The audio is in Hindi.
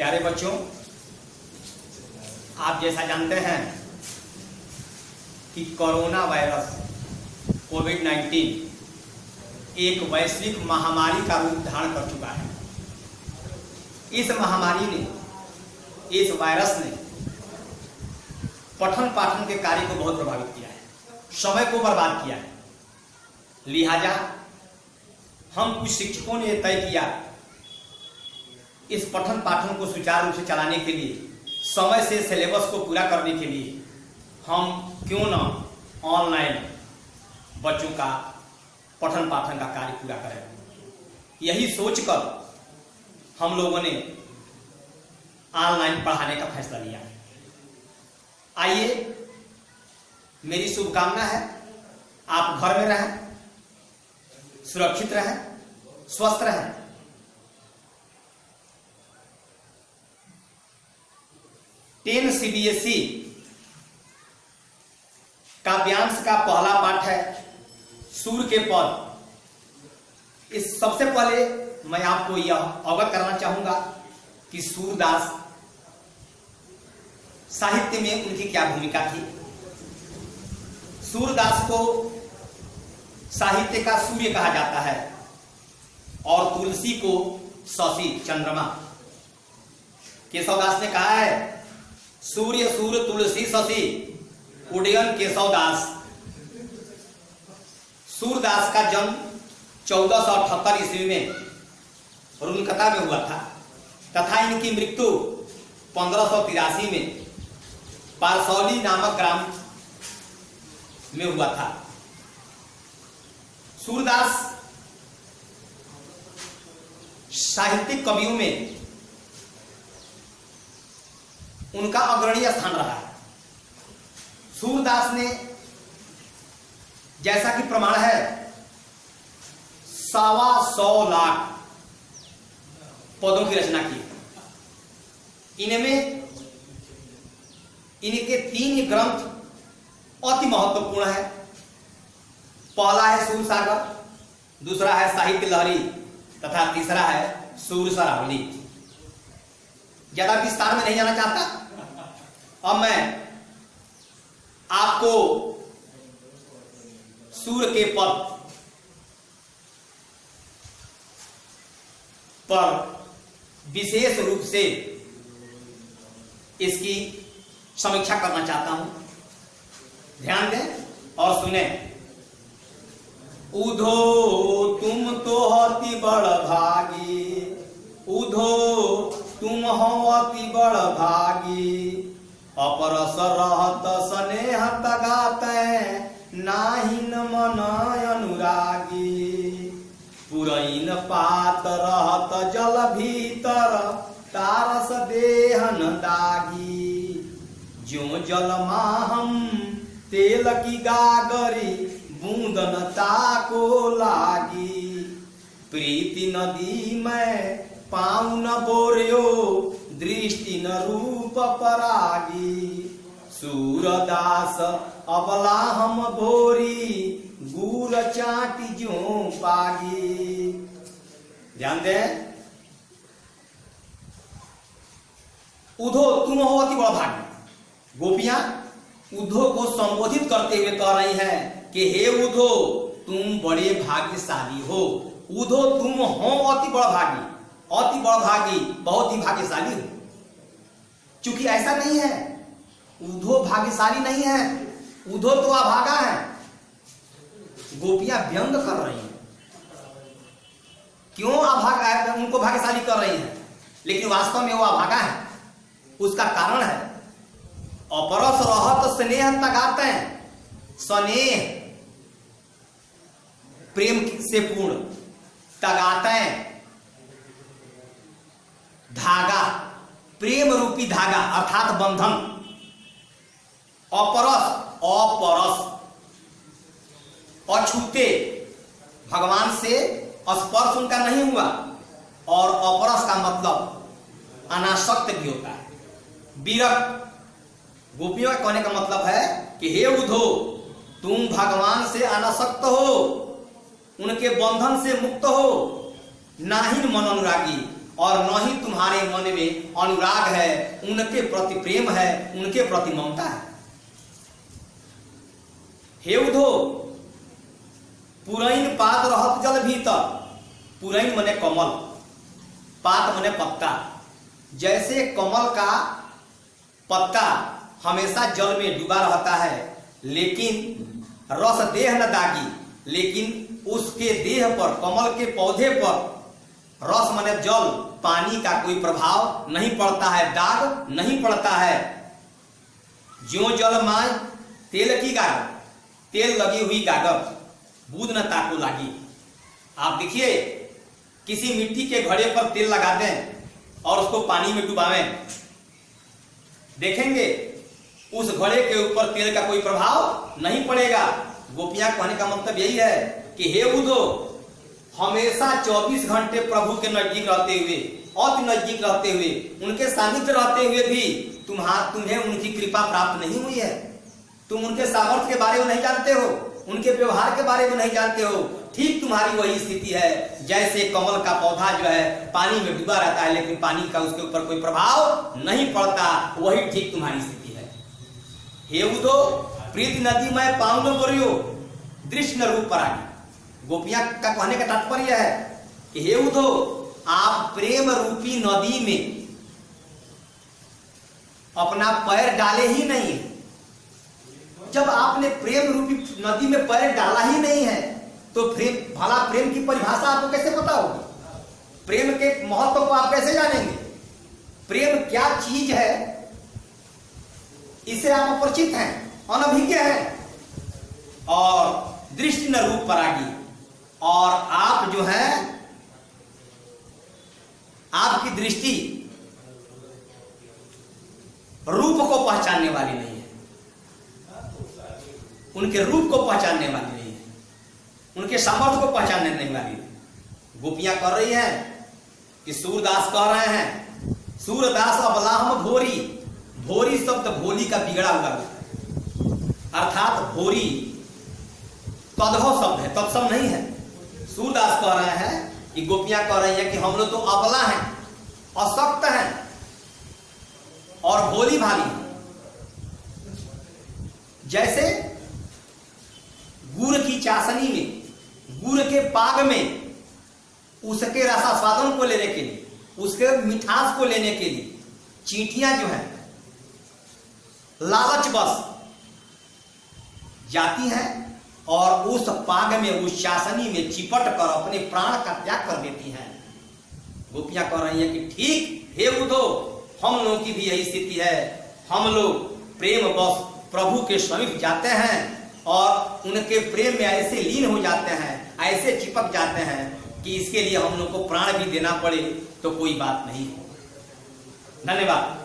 प्यारे बच्चों, आप जैसा जानते हैं कि कोरोना वायरस कोविड-19 एक वैश्विक महामारी का रूप धारण कर चुका है। इस महामारी ने, इस वायरस ने पठन पाठन के कार्य को बहुत प्रभावित किया है, समय को बर्बाद किया है। लिहाजा हम कुछ शिक्षकों ने तय किया इस पठन पाठन को सुचारू रूप से चलाने के लिए, समय से सिलेबस को पूरा करने के लिए हम क्यों न ऑनलाइन बच्चों का पठन पाठन का कार्य पूरा करें। यही सोचकर हम लोगों ने ऑनलाइन पढ़ाने का फैसला लिया। आइए, मेरी शुभकामना है आप घर में रहें, सुरक्षित रहें, स्वस्थ रहें। टेन CBSE काव्यांश का पहला पाठ है सूर के पद। इस सबसे पहले मैं आपको यह अवगत कराना चाहूंगा कि सूरदास साहित्य में उनकी क्या भूमिका थी। सूरदास को साहित्य का सूर्य कहा जाता है और तुलसी को शशि, चंद्रमा। केशवदास ने कहा है, सूर्य सूर तुलसी शशि उडयन केशवदास। सूरदास का जन्म 1478 ईस्वी में रुनकता में हुआ था तथा इनकी मृत्यु 1583 में पारसौली नामक ग्राम में हुआ था। सूरदास साहित्यिक कवियों में उनका अग्रणीय स्थान रहा है। सूरदास ने, जैसा कि प्रमाण है, 125 लाख पदों की रचना की। इनमें इनके 3 ग्रंथ अति महत्वपूर्ण है। पहला है सूरसागर, दूसरा है साहित्य लहरी तथा तीसरा है सूर सरावली। ज्यादा विस्तार में नहीं जाना चाहता। अब मैं आपको सूर के पद पर विशेष रूप से इसकी समीक्षा करना चाहता हूं। ध्यान दें और सुने। उधो तुम तो अति बड़ भागी, उधो तुम हो अति बड़ भागी। अपरस रहत स्नेह तगाते, नाहिन मन अनुरागी। पुरैन पात रहत जल भीतर, तारस देहन दागी। ज्यों जल माहम तेल की गागरी, बूंदन ताको लागी। प्रीति नदी में पाँव न बोर्यो, दृष्टि न रूप परागी। सूरदास अबला हम भोरी, गुर चाटी ज्यों पागी। ध्यान दें। उधो तुम हो अति बड़ भागी। गोपियां उधो को संबोधित करते हुए कह रही हैं कि हे उधो, तुम बड़े भाग्यशाली हो। उधो तुम हो अति बड़ भागी, अति बड़ भागी, बहुत ही भाग्यशाली हो। चूंकि ऐसा नहीं है, उधो भाग्यशाली नहीं है, उधो तो अभागा है। गोपियां व्यंग कर रही हैं। क्यों अभागा, उनको भाग्यशाली कर रही हैं, लेकिन वास्तव में वो अभागा है। उसका कारण है, अपरस रहत स्नेह तगाते। स्नेह प्रेम से पूर्ण, तगाते धागा, प्रेम रूपी धागा अर्थात बंधन। अपरस, अपरस अछूते, भगवान से स्पर्श उनका नहीं हुआ। और अपरस का मतलब अनासक्त भी होता है, विरक्त। गोपियों का कहने का मतलब है कि हे उधो, तुम भगवान से अनासक्त हो, उनके बंधन से मुक्त हो। नाहिन मन अनुरागी, और न ही तुम्हारे मन में अनुराग है, उनके प्रति प्रेम है, उनके प्रति ममता है। हे उधो पुरैन पात रहत जल भीतर, पुरैन मने कमल, पात मने पत्ता। जैसे कमल का पत्ता हमेशा जल में डूबा रहता है, लेकिन रस देह न दागी, लेकिन उसके देह पर, कमल के पौधे पर रस मने जल, पानी का कोई प्रभाव नहीं पड़ता है, दाग नहीं पड़ता है। ज्यों जल माय तेल की गागर, तेल लगी हुई गागर बूंद न ताको लागी। आप देखिए किसी मिट्टी के घड़े पर तेल लगा दें और उसको पानी में डुबावें, देखेंगे उस घड़े के ऊपर तेल का कोई प्रभाव नहीं पड़ेगा। गोपियां कहने का मतलब यही है कि हे उधो हमेशा 24 घंटे प्रभु के नजदीक रहते हुए, अति नजदीक रहते हुए, उनके सानिध्य रहते हुए भी तुम्हें उनकी कृपा प्राप्त नहीं हुई है। तुम उनके सामर्थ्य के बारे में नहीं जानते हो, उनके व्यवहार के बारे में नहीं जानते हो। ठीक तुम्हारी वही स्थिति है जैसे कमल का पौधा जो है पानी में डूबा रहता है, लेकिन पानी का उसके ऊपर कोई प्रभाव नहीं पड़ता, वही ठीक तुम्हारी स्थिति है। हे उदो प्रीति नदी में पाउन बोरियो दृश्य न रूप परागी। गोपियां का कहने का तात्पर्य है कि हे उदो आप प्रेम रूपी नदी में अपना पैर डाले ही नहीं। जब आपने प्रेम रूपी नदी में पैर डाला ही नहीं है तो भला प्रेम की परिभाषा आपको कैसे पता होगी? प्रेम के महत्व को आप कैसे जानेंगे? प्रेम क्या चीज है इससे आप अपरिचित हैं, अनभिज्ञ हैं। और दृष्टि न रूप परागी, और आप जो है आपकी दृष्टि रूप को पहचानने वाली नहीं है, उनके रूप को पहचानने वाली नहीं है, उनके सामर्थ्य को पहचानने नहीं वाली। गोपियां कर रही हैं कि सूरदास कह रहे हैं, सूरदास अबलाहम भोरी। भोरी शब्द भोली का बिगड़ा हुआ है, अर्थात भोरी तद्भव शब्द है, तत्सम नहीं है। सूरदास कह रहे हैं कि गोपियां कह रही हैं कि हम लोग तो अबला हैं, अशक्त हैं और भोली भाली हैं। जैसे गुड़ की चाशनी में, गुड़ के पाग में उसके रसास्वादन को लेने के लिए, उसके मिठास को लेने के लिए चींटियां जो हैं लालच बस जाती हैं और उस पाग में, उस चाशनी में चिपट कर अपने प्राण का त्याग कर देती हैं। गोपियां कह रही हैं कि ठीक हे उधो हम लोगों की भी यही स्थिति है। हम लोग प्रेम बस प्रभु के समीप जाते हैं और उनके प्रेम में ऐसे लीन हो जाते हैं, ऐसे चिपक जाते हैं कि इसके लिए हम लोग को प्राण भी देना पड़े तो कोई बात नहीं। धन्यवाद।